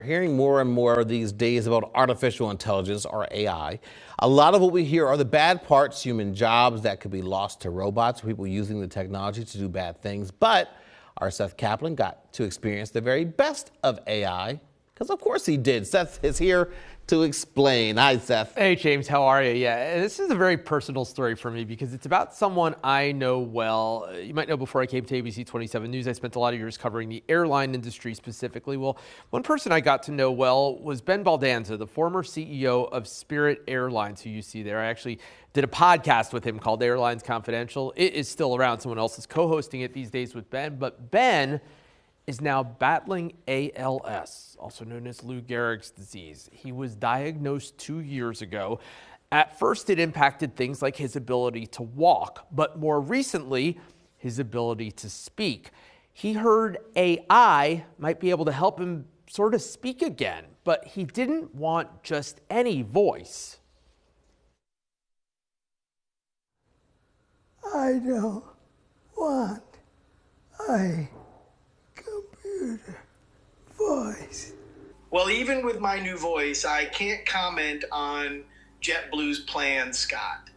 Hearing more and more these days about artificial intelligence, or AI. A lot of what we hear are the bad parts, human jobs that could be lost to robots, people using the technology to do bad things. But our Seth Kaplan got to experience the very best of AI, because of course he did. Seth is here to explain. Hi, Seth. Hey, James, how are you? Yeah, this is a very personal story for me because it's about someone I know well. You might know before I came to ABC 27 News, I spent a lot of years covering the airline industry specifically. Well, one person I got to know well was Ben Baldanza, the former CEO of Spirit Airlines, who you see there. I actually did a podcast with him called Airlines Confidential. It is still around. Someone else is co-hosting it these days with Ben, but Ben is now battling ALS, also known as Lou Gehrig's disease. He was diagnosed 2 years ago. At first, it impacted things like his ability to walk, but more recently, his ability to speak. He heard AI might be able to help him sort of speak again, but he didn't want just any voice. I don't want a voice. Well, even with my new voice, I can't comment on JetBlue's plan, Scott.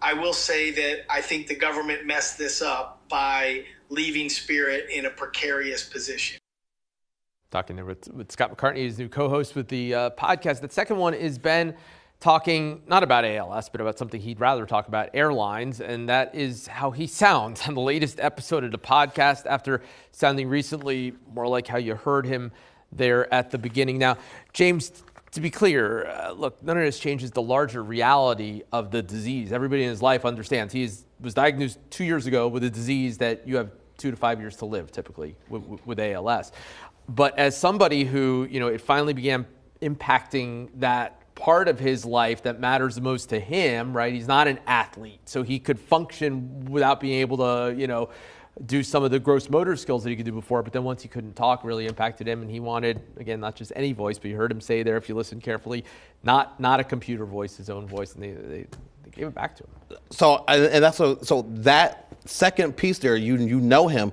I will say that I think the government messed this up by leaving Spirit in a precarious position. Talking there with Scott McCartney, his new co-host with the podcast. The second one is Ben talking not about ALS, but about something he'd rather talk about, airlines, and that is how he sounds on the latest episode of the podcast after sounding recently more like how you heard him there at the beginning. Now, James, to be clear, look, none of this changes the larger reality of the disease. Everybody in his life understands he was diagnosed 2 years ago with a disease that you have 2 to 5 years to live, typically, with ALS. But as somebody who, it finally began impacting that part of his life that matters the most to him, right? He's not an athlete, so he could function without being able to, do some of the gross motor skills that he could do before. But then once he couldn't talk, really impacted him, and he wanted, again, not just any voice, but you heard him say there, if you listen carefully, not a computer voice, his own voice, and they gave it back to him. So that second piece there, you know him.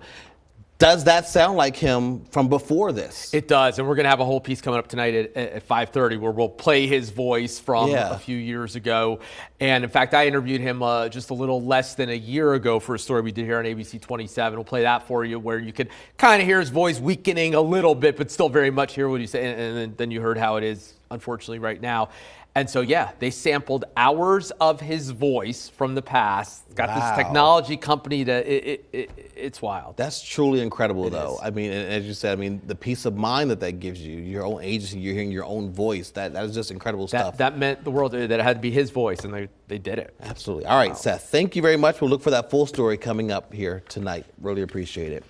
Does that sound like him from before this? It does, and we're going to have a whole piece coming up tonight at 5:30 where we'll play his voice from a few years ago. And in fact, I interviewed him just a little less than a year ago for a story we did here on ABC 27. We'll play that for you where you could kind of hear his voice weakening a little bit, but still very much hear what he's saying. And then you heard how it is, unfortunately, right now. And so, they sampled hours of his voice from the past. Got this technology company that it's wild. That's truly incredible, though. Is. I mean, and as you said, the peace of mind that gives you, your own agency, you're hearing your own voice. That is just incredible stuff. That meant the world, that it had to be his voice, and they did it. Absolutely. All right, Seth, thank you very much. We'll look for that full story coming up here tonight. Really appreciate it.